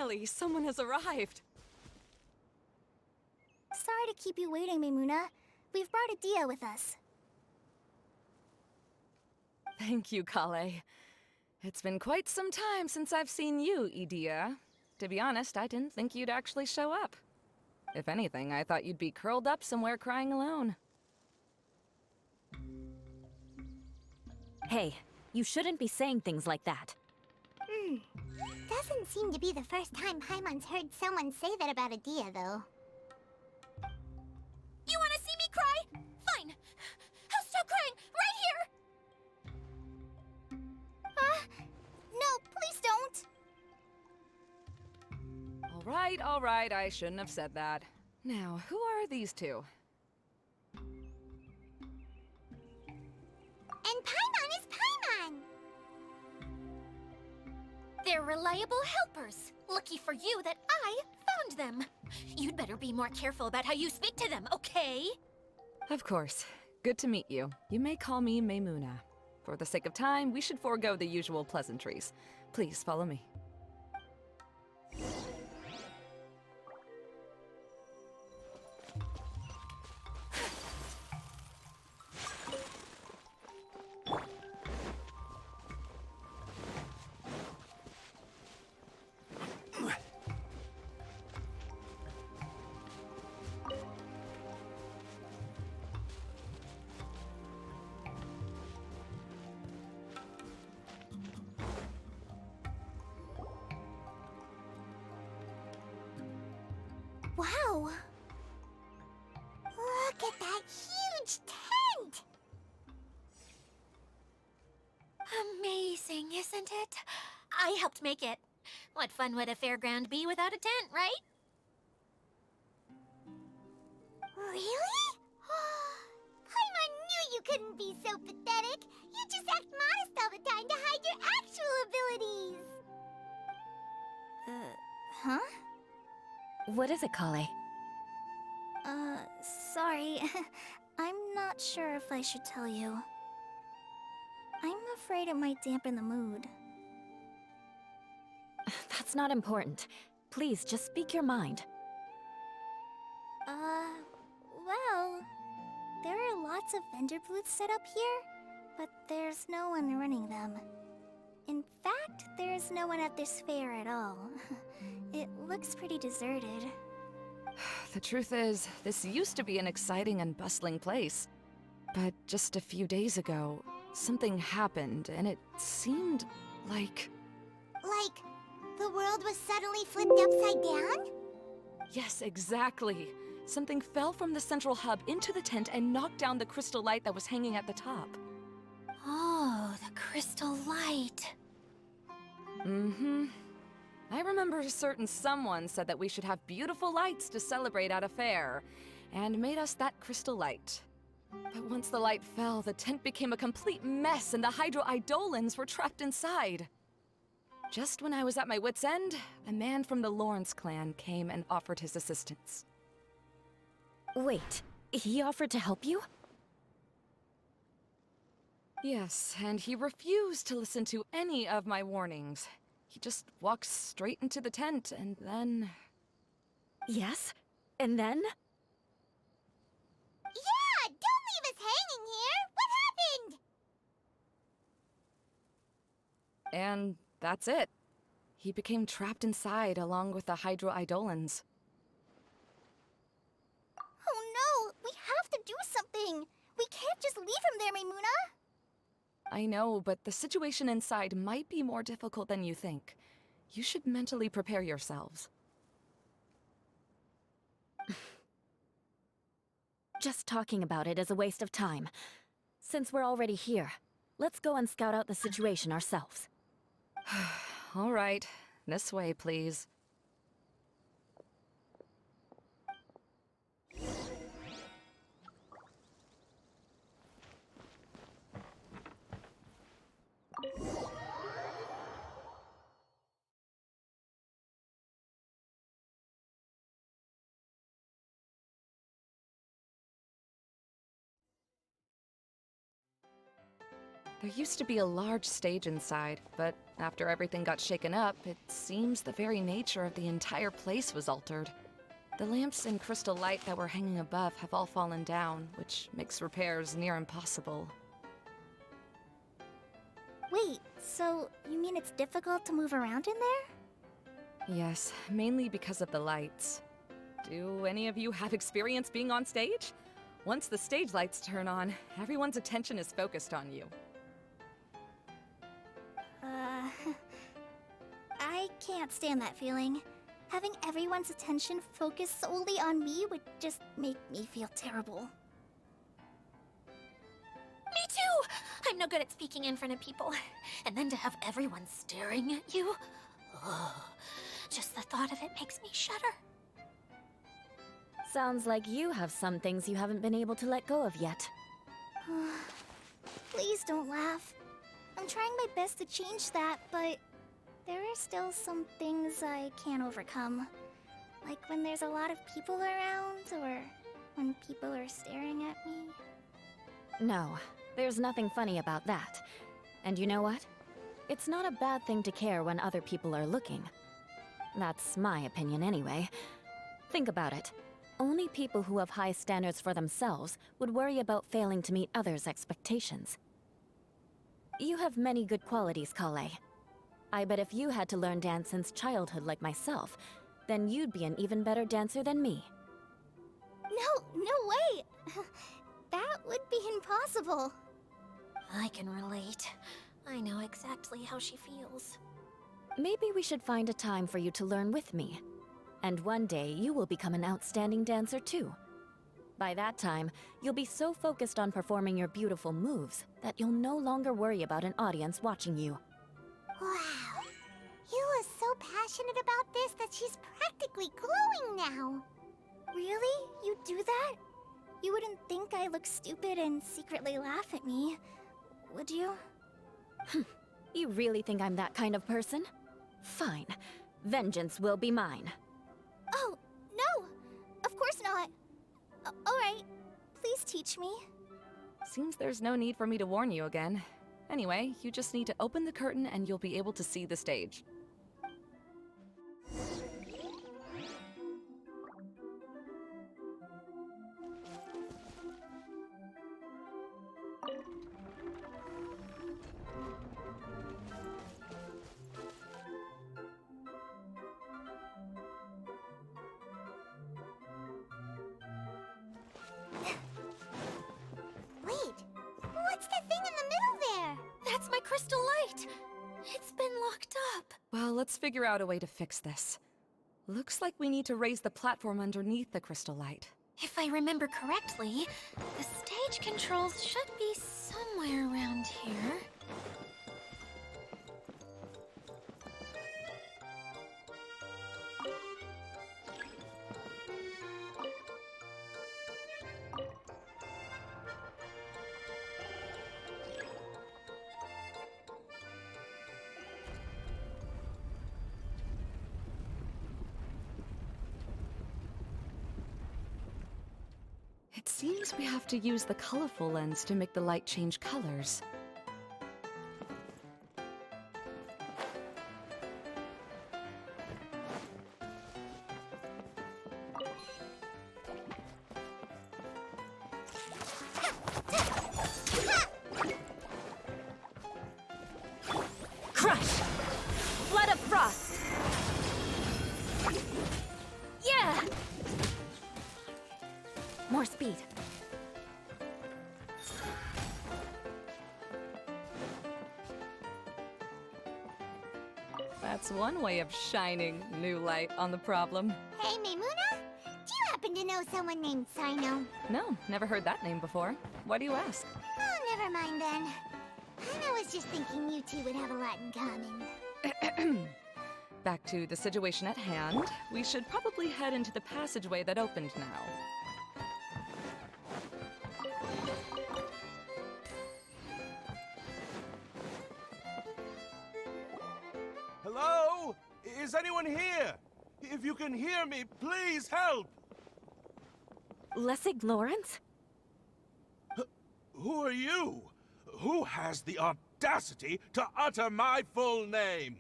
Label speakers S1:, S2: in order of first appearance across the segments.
S1: Finally, someone has arrived.
S2: Sorry to keep you waiting, Maimuna. We've brought Adia with us.
S1: Thank you, Kale. It's been quite some time since I've seen you, Idia. To be honest, I didn't think you'd actually show up. If anything, I thought you'd be curled up somewhere crying alone.
S3: Hey, you shouldn't be saying things like that.
S2: Doesn't seem to be the first time Paimon's heard someone say that about Adia, though.
S4: You wanna see me cry? Fine. I'll stop crying right here!
S2: No, please don't!
S1: All right, I shouldn't have said that. Now, who are these two?
S2: And Paimon is Paimon!
S4: They're reliable helpers. Lucky for you that I found them. You'd better be more careful about how you speak to them, okay?
S1: Of course. Good to meet you. You may call me Maimuna. For the sake of time, we should forego the usual pleasantries. Please follow me.
S2: Wow! Look at that huge tent!
S4: Amazing, isn't it? I helped make it. What fun would a fairground be without a tent, right?
S2: Really? Paimon knew you couldn't be so pathetic. You just act modest all the time to hide your actual abilities. Huh?
S3: What is it, Kale?
S2: Sorry. I'm not sure if I should tell you. I'm afraid it might dampen the mood.
S3: That's not important. Please, just speak your mind.
S2: Well, there are lots of vendor booths set up here, but there's no one running them. In fact, there's no one at this fair at all. It looks pretty deserted.
S1: The truth is, this used to be an exciting and bustling place. But just a few days ago, something happened, and it seemed like...
S2: Like, the world was suddenly flipped upside down?
S1: Yes, exactly. Something fell from the central hub into the tent and knocked down the crystal light that was hanging at the top.
S4: Oh, the crystal light.
S1: Mm-hmm. I remember a certain someone said that we should have beautiful lights to celebrate at a fair, and made us that crystal light. But once the light fell, the tent became a complete mess and the Hydro-Eidolons were trapped inside. Just when I was at my wit's end, a man from the Lawrence clan came and offered his assistance.
S3: Wait, he offered to help you?
S1: Yes, and he refused to listen to any of my warnings. He just walked straight into the tent, and then...
S3: Yes? And then?
S2: Yeah! Don't leave us hanging here! What happened?
S1: And that's it. He became trapped inside along with the Hydro-Eidolons.
S2: Oh no! We have to do something! We can't just leave him there, Maimuna!
S1: I know, but the situation inside might be more difficult than you think. You should mentally prepare yourselves.
S3: Just talking about it is a waste of time. Since we're already here, let's go and scout out the situation ourselves.
S1: All right. This way, please. There used to be a large stage inside, but after everything got shaken up, it seems the very nature of the entire place was altered. The lamps and crystal light that were hanging above have all fallen down, which makes repairs near impossible.
S2: Wait, so you mean it's difficult to move around in there?
S1: Yes, mainly because of the lights. Do any of you have experience being on stage? Once the stage lights turn on, everyone's attention is focused on you.
S2: I can't stand that feeling. Having everyone's attention focused solely on me would just make me feel terrible.
S4: Me too! I'm no good at speaking in front of people. And then to have everyone staring at you. Ugh. Just the thought of it makes me shudder.
S3: Sounds like you have some things you haven't been able to let go of yet.
S2: Please don't laugh. I'm trying my best to change that, but there are still some things I can't overcome. Like when there's a lot of people around, or when people are staring at me.
S3: No, there's nothing funny about that. And you know what? It's not a bad thing to care when other people are looking. That's my opinion anyway. Think about it. Only people who have high standards for themselves would worry about failing to meet others' expectations. You have many good qualities, Kale. I bet if you had to learn dance since childhood like myself, then you'd be an even better dancer than me.
S2: No way! That would be impossible.
S4: I can relate. I know exactly how she feels.
S3: Maybe we should find a time for you to learn with me. And one day, you will become an outstanding dancer too. By that time, you'll be so focused on performing your beautiful moves that you'll no longer worry about an audience watching you.
S2: Wow. You are so passionate about this that she's practically glowing now. Really? You do that? You wouldn't think I look stupid and secretly laugh at me, would you?
S3: You really think I'm that kind of person? Fine. Vengeance will be mine.
S2: Oh, no! Of course not. Alright, please teach me.
S1: Seems there's no need for me to warn you again. Anyway, you just need to open the curtain and you'll be able to see the stage.
S2: Wait, what's that thing in the middle there?
S4: That's my crystal light! It's been locked up.
S1: Well, let's figure out a way to fix this. Looks like we need to raise the platform underneath the crystal light.
S4: If I remember correctly, the stage controls should be somewhere around here.
S1: It seems we have to use the colorful lens to make the light change colors.
S3: Crush! Flood of frost! Yeah! More speed.
S1: That's one way of shining new light on the problem.
S2: Hey, Maymuna? Do you happen to know someone named Sino?
S1: No, never heard that name before. Why do you ask?
S2: Oh, never mind then. I was just thinking you two would have a lot in common.
S1: Back to the situation at hand. We should probably head into the passageway that opened now.
S5: Hello? Is anyone here? If you can hear me, please help!
S3: Lessig Lawrence?
S5: Who are you? Who has the audacity to utter my full name?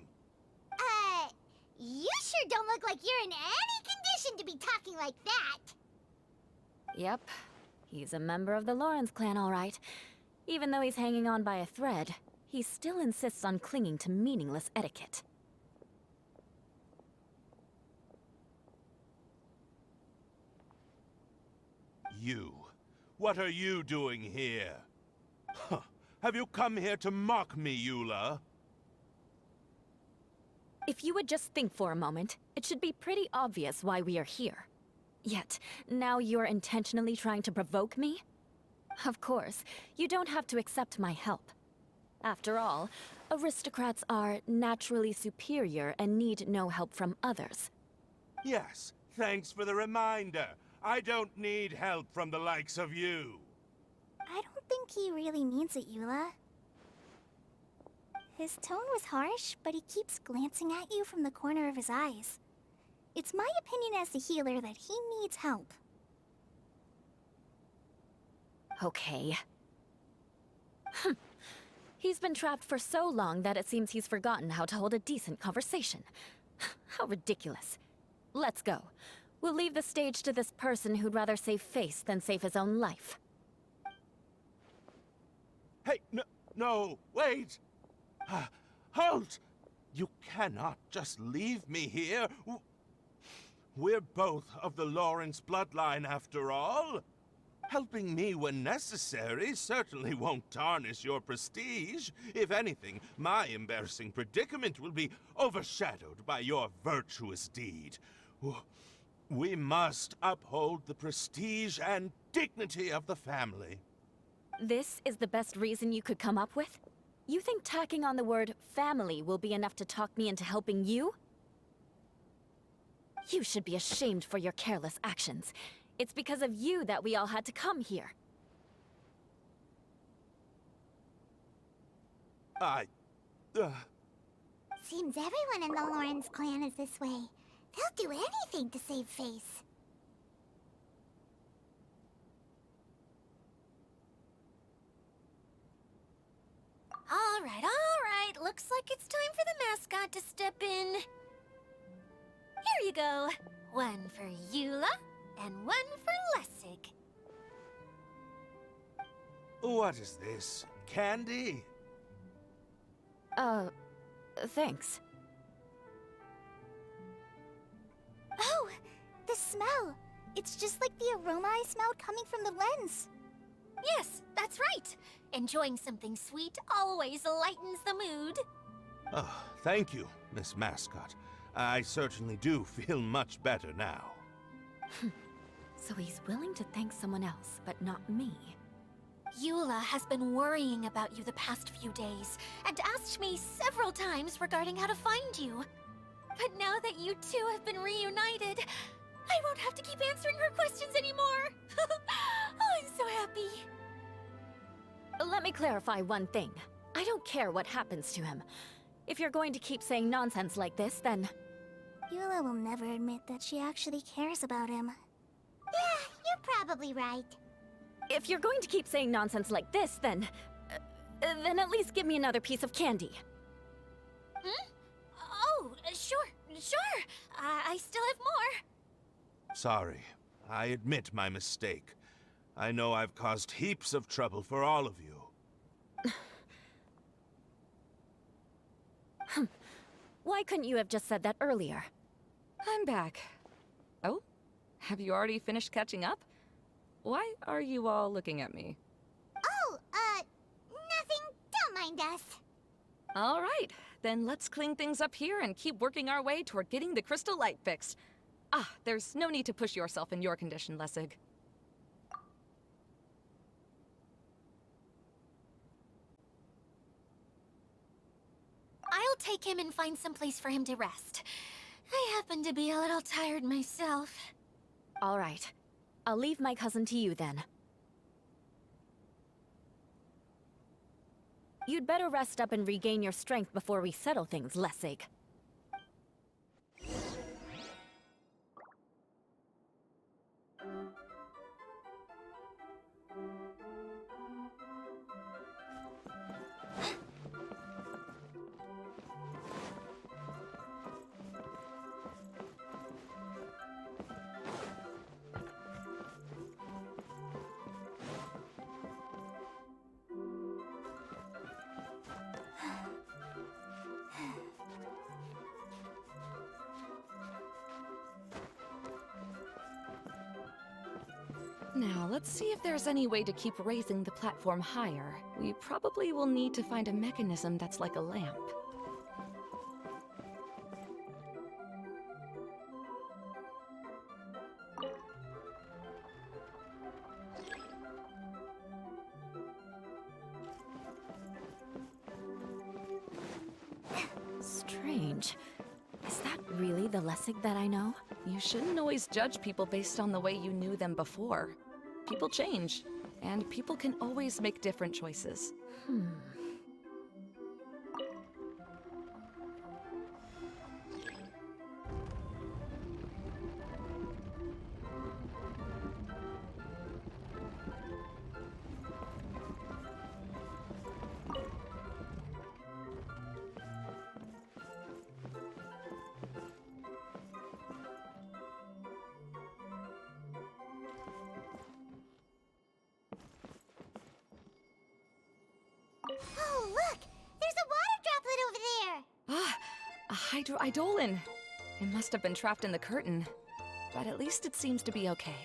S2: You sure don't look like you're in any condition to be talking like that.
S3: Yep. He's a member of the Lawrence clan, all right. Even though he's hanging on by a thread, he still insists on clinging to meaningless etiquette.
S5: You. What are you doing here? Huh. Have you come here to mock me, Eula?
S3: If you would just think for a moment, it should be pretty obvious why we are here. Yet, now you're intentionally trying to provoke me? Of course, you don't have to accept my help. After all, aristocrats are naturally superior and need no help from others.
S5: Yes, thanks for the reminder. I don't need help from the likes of you.
S2: I don't think he really means it, Eula. His tone was harsh, but he keeps glancing at you from the corner of his eyes. It's my opinion as the healer that he needs help.
S3: Okay. He's been trapped for so long that it seems he's forgotten how to hold a decent conversation. How ridiculous. Let's go. We'll leave the stage to this person who'd rather save face than save his own life.
S5: Hey, no, wait! Halt! You cannot just leave me here. We're both of the Lawrence bloodline, after all. Helping me when necessary certainly won't tarnish your prestige. If anything, my embarrassing predicament will be overshadowed by your virtuous deed. We must uphold the prestige and dignity of the family.
S3: This is the best reason you could come up with? You think tacking on the word family will be enough to talk me into helping you? You should be ashamed for your careless actions. It's because of you that we all had to come here.
S2: Seems everyone in the Lawrence clan is this way. They'll do anything to save face.
S4: All right. Looks like it's time for the mascot to step in. Here you go. One for Eula, and one for Lessig.
S5: What is this? Candy?
S3: Thanks.
S2: Oh, the smell. It's just like the aroma I smelled coming from the lens.
S4: Yes, that's right. Enjoying something sweet always lightens the mood.
S5: Oh, thank you, Miss Mascot. I certainly do feel much better now.
S3: So he's willing to thank someone else, but not me.
S4: Eula has been worrying about you the past few days, and asked me several times regarding how to find you. But now that you two have been reunited, I won't have to keep answering her questions anymore. Oh, I'm so happy.
S3: Let me clarify one thing. I don't care what happens to him. If you're going to keep saying nonsense like this, then...
S2: Eula will never admit that she actually cares about him. Yeah, you're probably right.
S3: If you're going to keep saying nonsense like this, then at least give me another piece of candy.
S4: Oh, sure. I still have more.
S5: Sorry. I admit my mistake. I know I've caused heaps of trouble for all of you.
S3: Why couldn't you have just said that earlier?
S1: I'm back. Oh? Have you already finished catching up? Why are you all looking at me?
S2: Oh, nothing. Don't mind us.
S1: All right, then let's clean things up here and keep working our way toward getting the crystal light fixed. There's no need to push yourself in your condition, Lessig.
S4: I'll take him and find some place for him to rest. I happen to be a little tired myself.
S3: All right. I'll leave my cousin to you then. You'd better rest up and regain your strength before we settle things, Lessig.
S1: Now, let's see if there's any way to keep raising the platform higher. We probably will need to find a mechanism that's like a lamp.
S3: Strange. Is that really the Lessig that I know?
S1: You shouldn't always judge people based on the way you knew them before. People change, and people can always make different choices.
S2: Oh, look! There's a water droplet over there!
S1: Ah, a hydroidolin. It must have been trapped in the curtain. But at least it seems to be okay.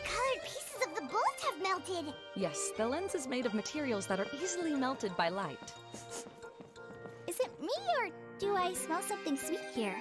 S2: Colored pieces of the bolt have melted!
S1: Yes, the lens is made of materials that are easily melted by light.
S2: Is it me, or do I smell something sweet here?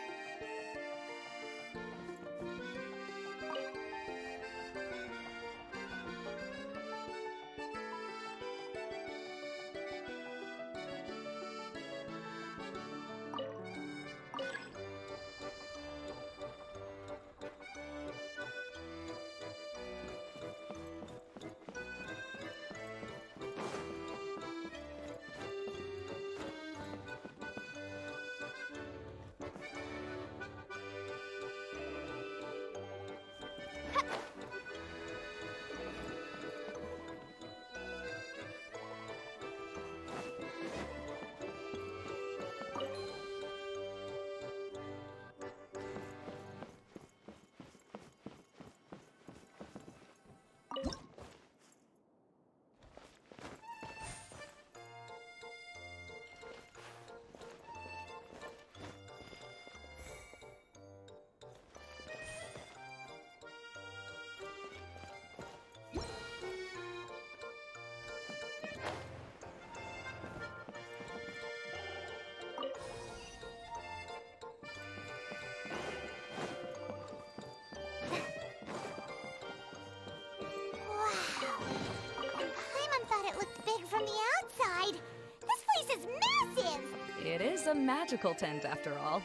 S2: From the outside! This place is massive!
S1: It is a magical tent, after all.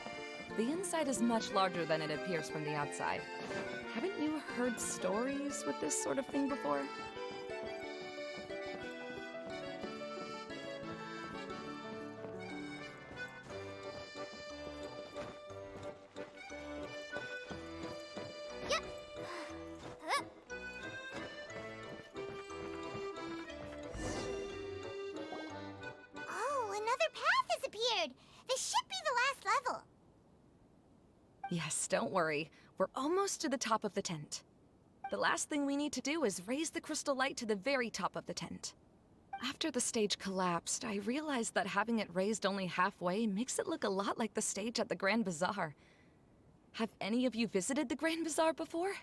S1: The inside is much larger than it appears from the outside. Haven't you heard stories with this sort of thing before?
S2: Yep.
S1: Yes, don't worry. We're almost to the top of the tent. The last thing we need to do is raise the crystal light to the very top of the tent. After the stage collapsed, I realized that having it raised only halfway makes it look a lot like the stage at the Grand Bazaar. Have any of you visited the Grand Bazaar before?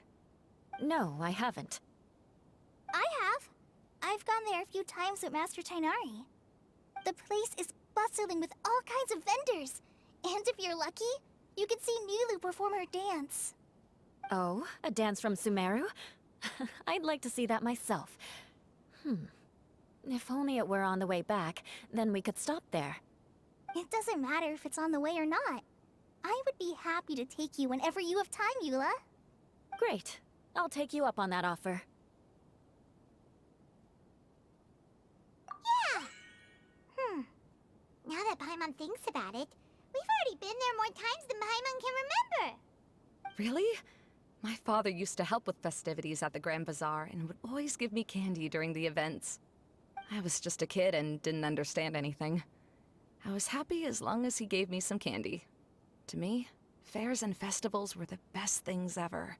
S3: No, I haven't.
S2: I have. I've gone there a few times with Master Tainari. The place is bustling with all kinds of vendors. And if you're lucky, you can see Nilu perform her dance.
S3: Oh, a dance from Sumeru? I'd like to see that myself. If only it were on the way back, then we could stop there.
S2: It doesn't matter if it's on the way or not. I would be happy to take you whenever you have time, Eula.
S3: Great. I'll take you up on that offer.
S2: Yeah! Now that Paimon thinks about it, we've already been there more times than Paimon can remember.
S1: Really? My father used to help with festivities at the Grand Bazaar and would always give me candy during the events. I was just a kid and didn't understand anything. I was happy as long as he gave me some candy. To me, fairs and festivals were the best things ever.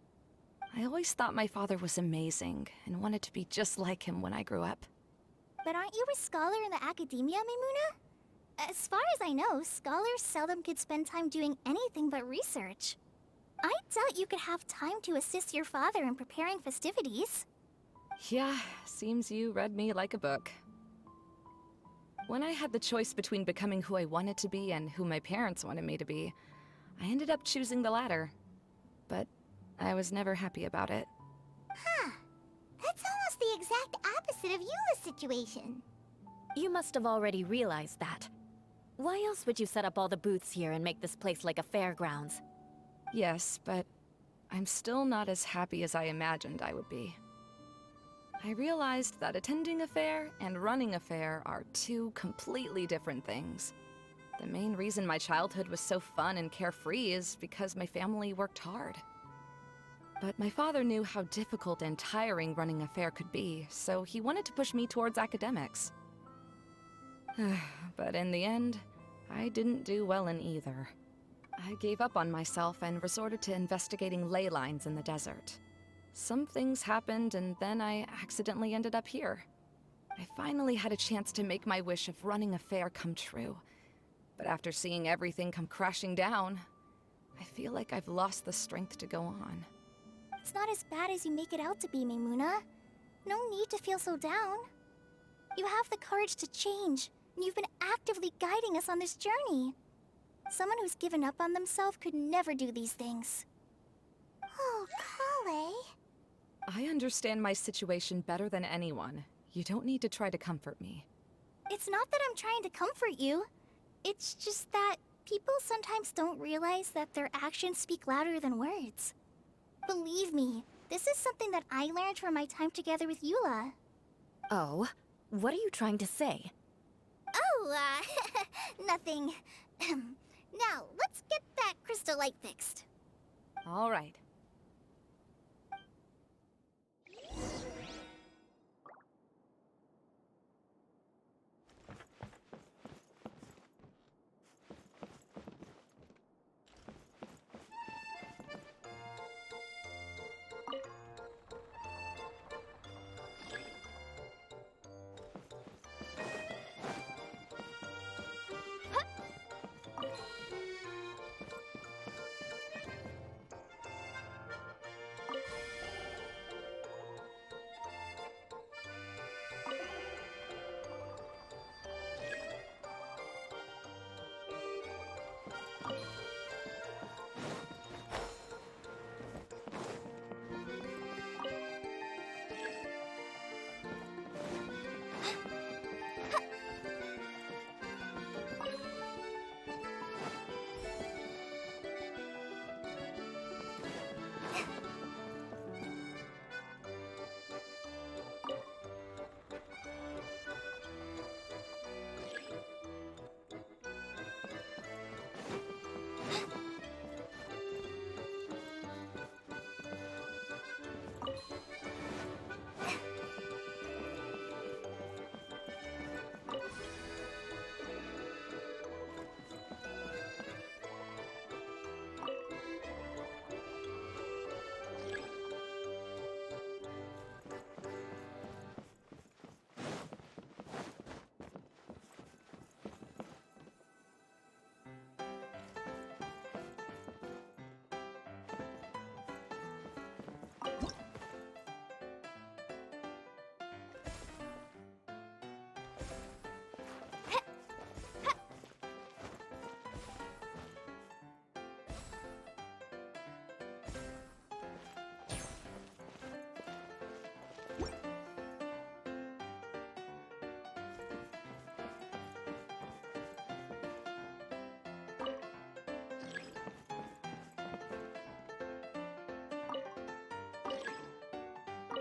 S1: I always thought my father was amazing and wanted to be just like him when I grew up.
S2: But aren't you a scholar in the academia, Maimuna? As far as I know, scholars seldom could spend time doing anything but research. I doubt you could have time to assist your father in preparing festivities.
S1: Yeah, seems you read me like a book. When I had the choice between becoming who I wanted to be and who my parents wanted me to be, I ended up choosing the latter. But I was never happy about it.
S2: Huh. That's almost the exact opposite of Eula's situation.
S3: You must have already realized that. Why else would you set up all the booths here and make this place like a fairgrounds?
S1: Yes, but I'm still not as happy as I imagined I would be. I realized that attending a fair and running a fair are two completely different things. The main reason my childhood was so fun and carefree is because my family worked hard. But my father knew how difficult and tiring running a fair could be, so he wanted to push me towards academics. But in the end, I didn't do well in either. I gave up on myself and resorted to investigating ley lines in the desert. Some things happened, and then I accidentally ended up here. I finally had a chance to make my wish of running a fair come true. But after seeing everything come crashing down, I feel like I've lost the strength to go on.
S2: It's not as bad as you make it out to be, Maimuna. No need to feel so down. You have the courage to change, and you've been actively guiding us on this journey. Someone who's given up on themselves could never do these things. Oh, Kale.
S1: I understand my situation better than anyone. You don't need to try to comfort me.
S2: It's not that I'm trying to comfort you. It's just that people sometimes don't realize that their actions speak louder than words. Believe me, this is something that I learned from my time together with Eula.
S3: Oh? What are you trying to say?
S2: Oh, nothing. Now, let's get that crystal light fixed.
S1: All right.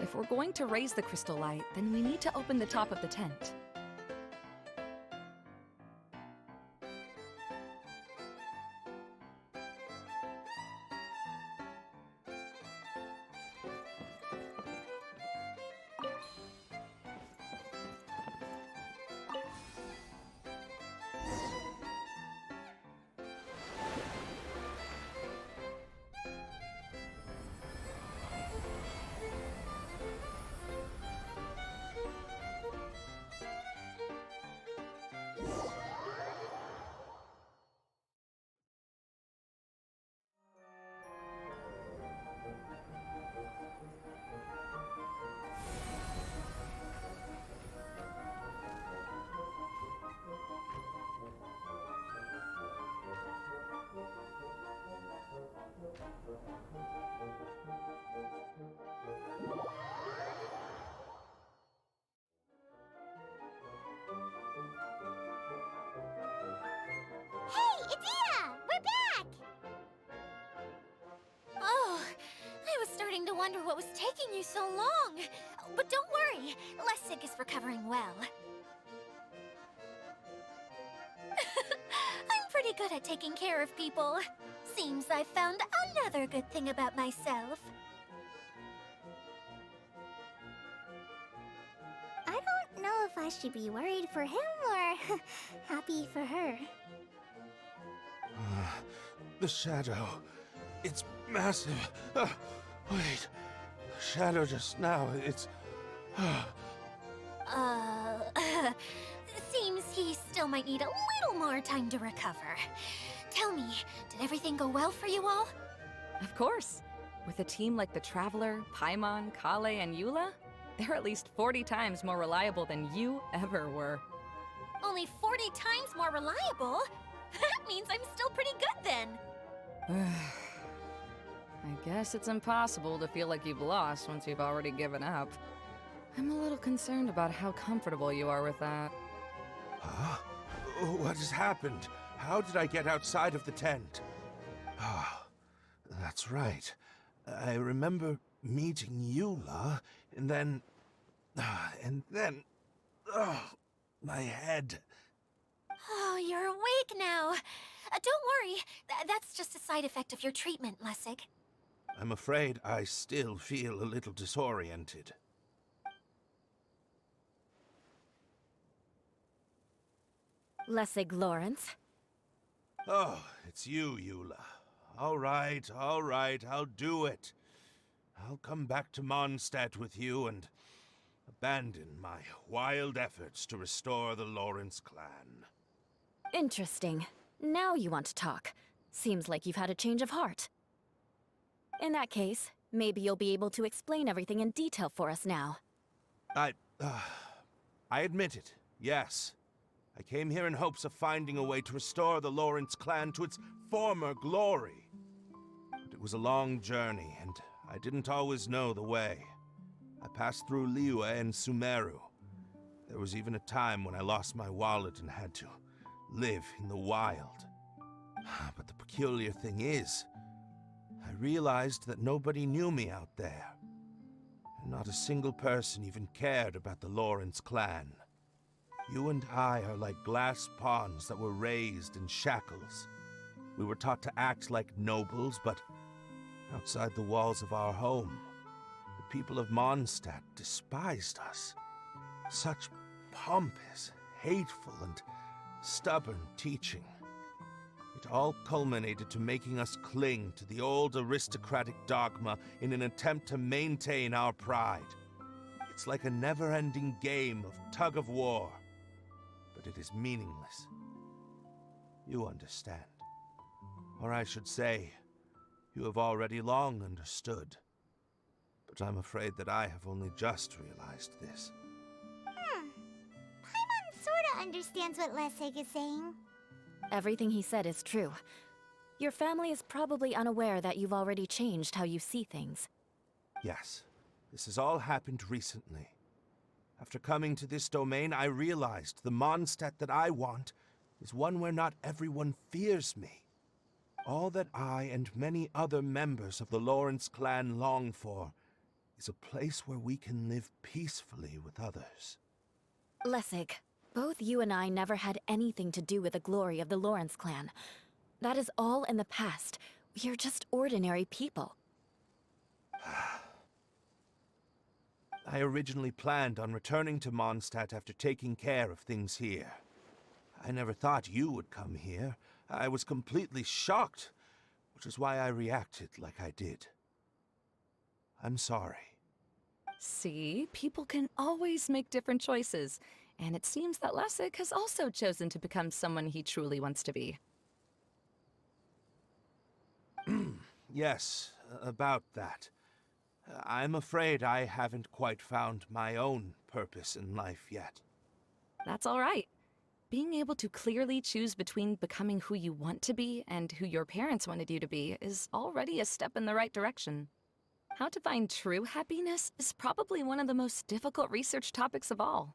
S1: If we're going to raise the crystal light, then we need to open the top of the tent.
S2: Hey, Adia! We're back!
S4: Oh, I was starting to wonder what was taking you so long. But don't worry, Lessig is recovering well. I'm pretty good at taking care of people. Seems I found another good thing about myself.
S2: I don't know if I should be worried for him or happy for her.
S5: The shadow. It's massive. Wait. The shadow just now. It's.
S4: Seems he still might need a little more time to recover. Tell me, did everything go well for you all?
S1: Of course. With a team like the Traveler, Paimon, Kale, and Eula, they're at least 40 times more reliable than you ever were.
S4: Only 40 times more reliable? That means I'm still pretty good then.
S1: I guess it's impossible to feel like you've lost once you've already given up. I'm a little concerned about how comfortable you are with that.
S5: Huh? What has happened? How did I get outside of the tent? Ah, that's right. I remember meeting Eula, and then... my head.
S4: Oh, you're awake now. Don't worry, that's just a side effect of your treatment, Lessig.
S5: I'm afraid I still feel a little disoriented.
S3: Lessig Lawrence.
S5: Oh, it's you, Eula. All right, I'll do it. I'll come back to Mondstadt with you and abandon my wild efforts to restore the Lawrence clan.
S3: Interesting. Now you want to talk. Seems like you've had a change of heart. In that case, maybe you'll be able to explain everything in detail for us now.
S5: I admit it, yes. I came here in hopes of finding a way to restore the Lawrence clan to its former glory. But it was a long journey, and I didn't always know the way. I passed through Liyue and Sumeru. There was even a time when I lost my wallet and had to live in the wild. But the peculiar thing is, I realized that nobody knew me out there. And not a single person even cared about the Lawrence clan. You and I are like glass pawns that were raised in shackles. We were taught to act like nobles, but outside the walls of our home, the people of Mondstadt despised us. Such pompous, hateful, and stubborn teaching. It all culminated to making us cling to the old aristocratic dogma in an attempt to maintain our pride. It's like a never-ending game of tug-of-war, but it is meaningless. You understand. Or I should say, you have already long understood. But I'm afraid that I have only just realized this.
S2: Paimon sorta understands what Lessig is saying.
S3: Everything he said is true. Your family is probably unaware that you've already changed how you see things.
S5: Yes, this has all happened recently. After coming to this domain, I realized the Mondstadt that I want is one where not everyone fears me. All that I and many other members of the Lawrence clan long for is a place where we can live peacefully with others.
S3: Lessig, both you and I never had anything to do with the glory of the Lawrence clan. That is all in the past. We are just ordinary people.
S5: I originally planned on returning to Mondstadt after taking care of things here. I never thought you would come here. I was completely shocked, which is why I reacted like I did. I'm sorry.
S1: See, people can always make different choices, and it seems that Lessig has also chosen to become someone he truly wants to be.
S5: Yes, about that. I'm afraid I haven't quite found my own purpose in life yet.
S1: That's all right. Being able to clearly choose between becoming who you want to be and who your parents wanted you to be is already a step in the right direction. How to find true happiness is probably one of the most difficult research topics of all.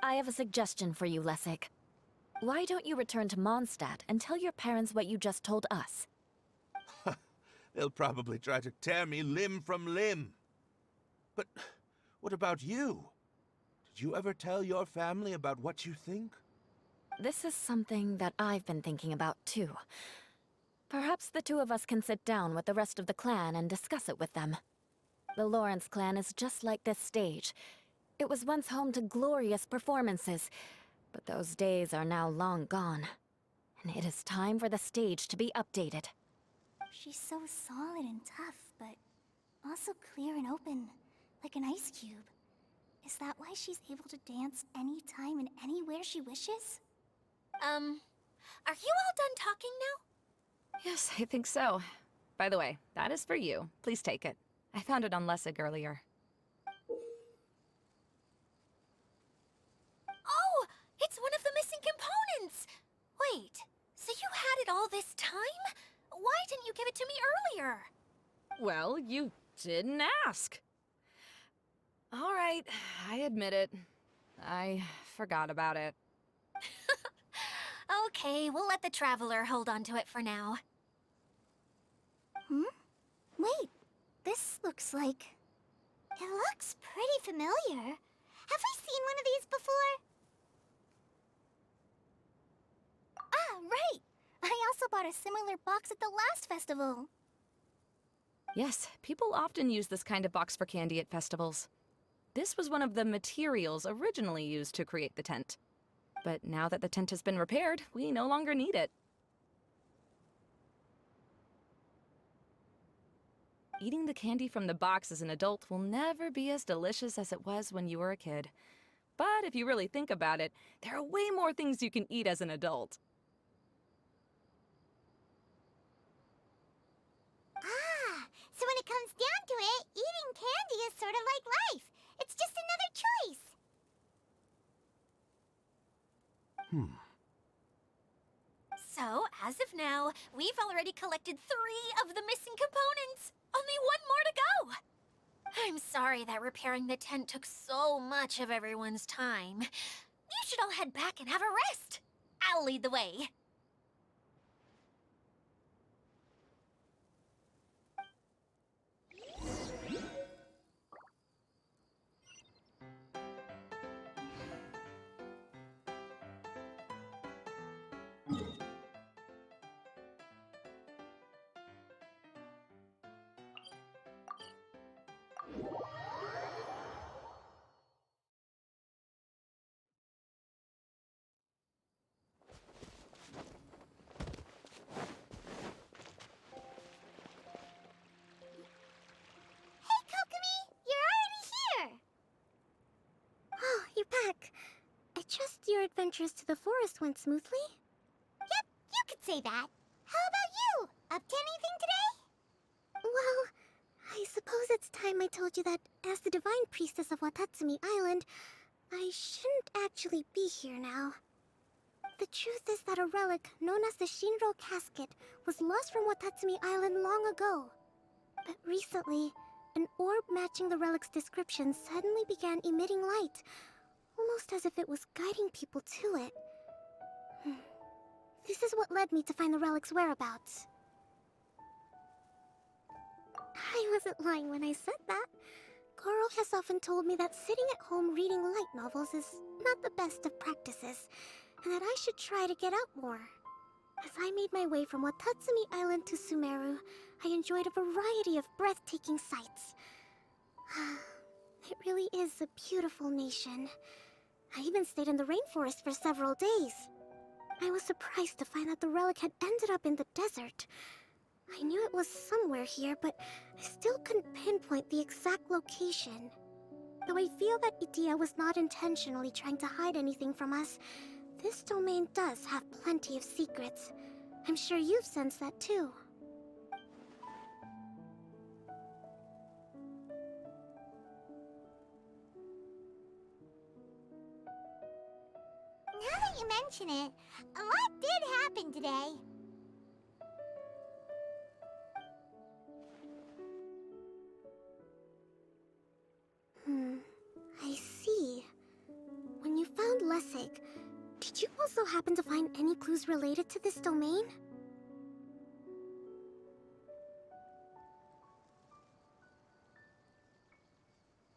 S3: I have a suggestion for you, Lessig. Why don't you return to Mondstadt and tell your parents what you just told us?
S5: They'll probably try to tear me limb from limb. But what about you? Did you ever tell your family about what you think?
S3: This is something that I've been thinking about, too. Perhaps the two of us can sit down with the rest of the clan and discuss it with them. The Lawrence clan is just like this stage. It was once home to glorious performances, but those days are now long gone. And it is time for the stage to be updated.
S2: She's so solid and tough, but also clear and open, like an ice cube. Is that why she's able to dance anytime and anywhere she wishes?
S4: Are you all done talking now?
S1: Yes, I think so. By the way, that is for you. Please take it. I found it on Lessig earlier.
S4: Oh, it's one of the missing components! Wait, so you had it all this time? Why didn't you give it to me earlier?
S1: Well, you didn't ask. All right, I admit it. I forgot about it.
S4: Okay, we'll let the Traveler hold on to it for now.
S2: Wait, this looks like... It looks pretty familiar. Have we seen one of these before? Ah, right! I also bought a similar box at the last festival.
S1: Yes, people often use this kind of box for candy at festivals. This was one of the materials originally used to create the tent. But now that the tent has been repaired, we no longer need it. Eating the candy from the box as an adult will never be as delicious as it was when you were a kid. But if you really think about it, there are way more things you can eat as an adult.
S2: Ah, so when it comes down to it, eating candy is sort of like life. It's just another choice.
S4: So, as of now, we've already collected 3 of the missing components. Only 1 more to go. I'm sorry that repairing the tent took so much of everyone's time. You should all head back and have a rest. I'll lead the way.
S2: Hey, Kokomi! You're already here! Oh, you're back. I trust your adventures to the forest went smoothly? Yep, you could say that. How about you? Up to anything today? Well, I suppose it's time I told you that as the Divine Priestess of Watatsumi Island, I shouldn't actually be here now. The truth is that a relic known as the Shinro Casket was lost from Watatsumi Island long ago. But recently, an orb matching the relic's description suddenly began emitting light, almost as if it was guiding people to it. This is what led me to find the relic's whereabouts. I wasn't lying when I said that. Goro has often told me that sitting at home reading light novels is not the best of practices, and that I should try to get out more. As I made my way from Watatsumi Island to Sumeru, I enjoyed a variety of breathtaking sights. It really is a beautiful nation. I even stayed in the rainforest for several days. I was surprised to find that the relic had ended up in the desert. I knew it was somewhere here, but I still couldn't pinpoint the exact location. Though I feel that Idia was not intentionally trying to hide anything from us, this domain does have plenty of secrets. I'm sure you've sensed that too.
S6: Now that you mention it, a lot did happen today.
S2: I see. When you found Lessig, did you also happen to find any clues related to this domain?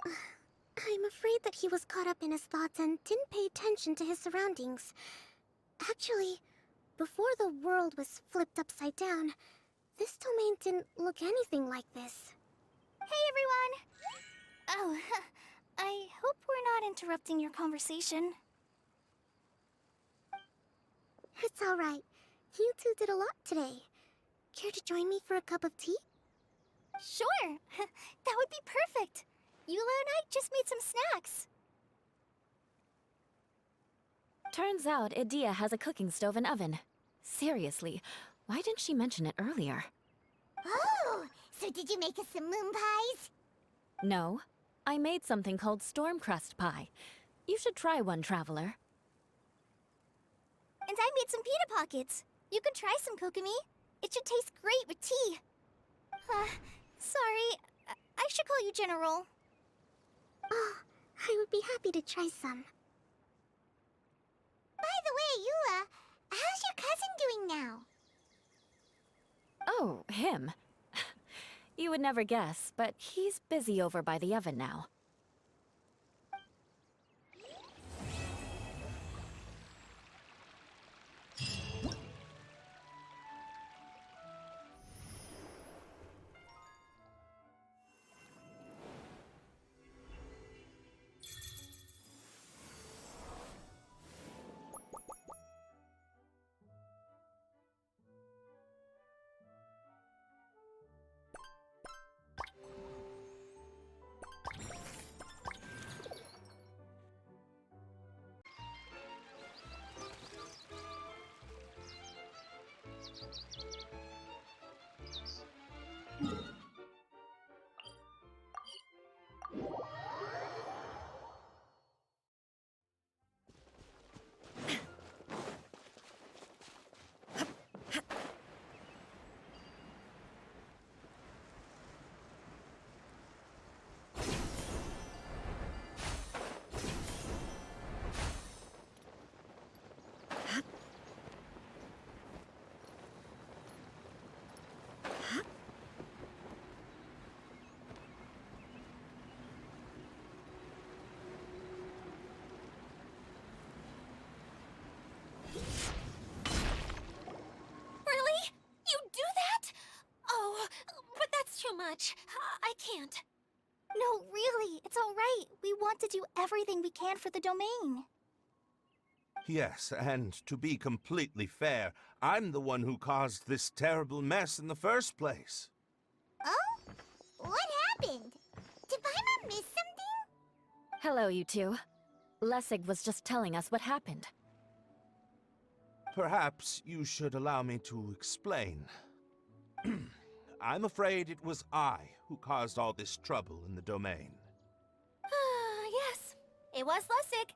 S2: I'm afraid that he was caught up in his thoughts and didn't pay attention to his surroundings. Actually, before the world was flipped upside down, this domain didn't look anything like this.
S6: Hey everyone! Oh, I hope we're not interrupting your conversation.
S2: It's alright. You two did a lot today. Care to join me for a cup of tea?
S6: Sure! That would be perfect! Eula and I just made some snacks.
S3: Turns out Idia has a cooking stove and oven. Seriously, why didn't she mention it earlier?
S6: Oh! So did you make us some moon pies?
S3: No, I made something called storm crust pie. You should try one, Traveler.
S6: And I made some pita pockets. You can try some, Kokomi. It should taste great with tea. Sorry. I should call you General.
S2: Oh, I would be happy to try some.
S6: By the way, Eula, how's your cousin doing now?
S3: Oh, him. You would never guess, but he's busy over by the oven now.
S4: Really? You do that? Oh, but that's too much. I can't.
S6: No, really, it's alright. We want to do everything we can for the domain.
S5: Yes, and to be completely fair, I'm the one who caused this terrible mess in the first place.
S6: Oh? What happened? Did Paimon miss something?
S3: Hello, you two. Lessig was just telling us what happened.
S5: Perhaps you should allow me to explain. I'm afraid it was I who caused all this trouble in the domain.
S4: Yes, it was Lessig.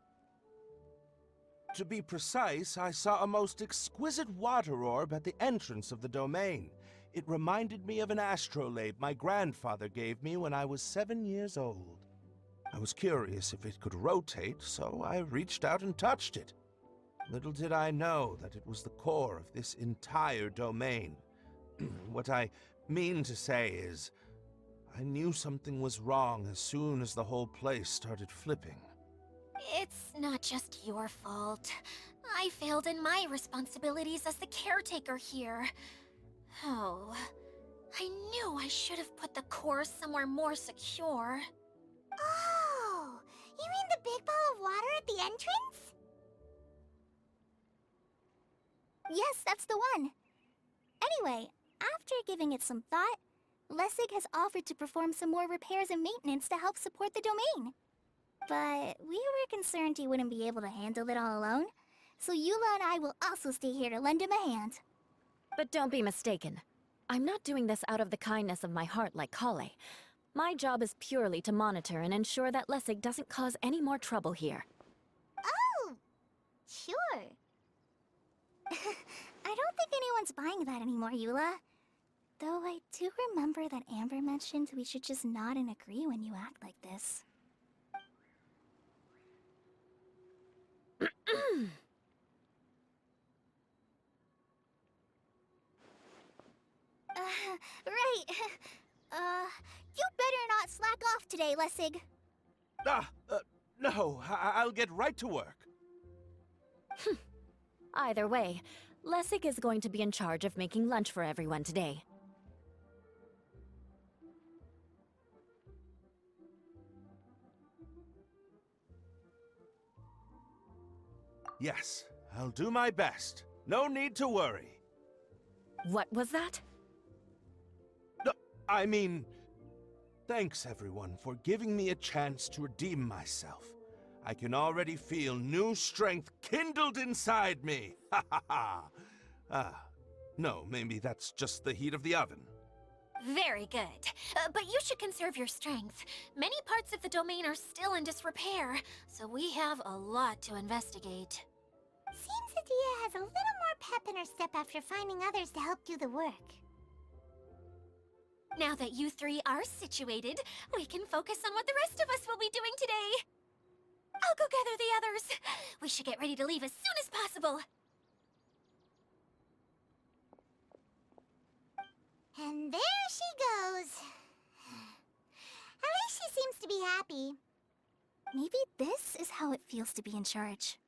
S5: To be precise, I saw a most exquisite water orb at the entrance of the domain. It reminded me of an astrolabe my grandfather gave me when I was 7 years old. I was curious if it could rotate, so I reached out and touched it. Little did I know that it was the core of this entire domain. What I mean to say is, I knew something was wrong as soon as the whole place started flipping.
S4: It's not just your fault. I failed in my responsibilities as the caretaker here. Oh, I knew I should have put the core somewhere more secure.
S2: Oh, you mean the big ball of water at the entrance? Yes, that's the one. Anyway, after giving it some thought, Lessig has offered to perform some more repairs and maintenance to help support the domain. But we were concerned he wouldn't be able to handle it all alone, so Eula and I will also stay here to lend him a hand.
S3: But don't be mistaken. I'm not doing this out of the kindness of my heart like Kale. My job is purely to monitor and ensure that Lessig doesn't cause any more trouble here.
S2: Oh, sure. I don't think anyone's buying that anymore, Eula. Though I do remember that Amber mentioned we should just nod and agree when you act like this. Right. You better not slack off today, Lessig.
S5: No, I'll get right to work.
S3: Either way, Lessig is going to be in charge of making lunch for everyone today.
S5: Yes, I'll do my best. No need to worry.
S3: What was that?
S5: No, I mean, thanks everyone for giving me a chance to redeem myself. I can already feel new strength kindled inside me. Ha ha ha. No, maybe that's just the heat of the oven.
S4: Very good. But you should conserve your strength. Many parts of the domain are still in disrepair, so we have a lot to investigate.
S2: Seems Adia has a little more pep in her step after finding others to help do the work.
S4: Now that you three are situated, we can focus on what the rest of us will be doing today. I'll go gather the others. We should get ready to leave as soon as possible.
S2: And there she goes. At least she seems to be happy. Maybe this is how it feels to be in charge.